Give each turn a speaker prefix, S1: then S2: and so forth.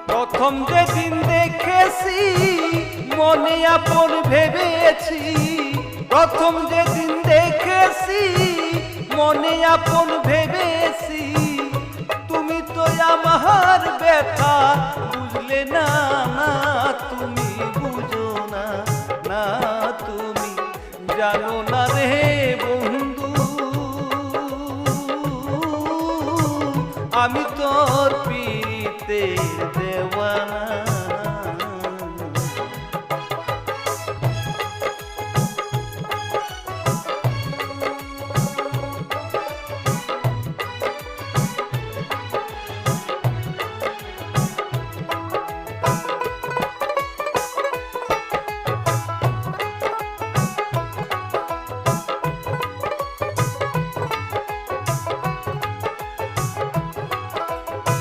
S1: প্রথম যেদিন দেখেছি মনে আপন ভেবেছি, প্রথম যেদিন দেখেছি মনে আপন ভেবেছি, তুমি তো আমার ব্যথা বুঝলে না, না তুমি বুঝো না, না তুমি জানো না রে বন্ধু, আমি তোর পিতে দেওয়ানা।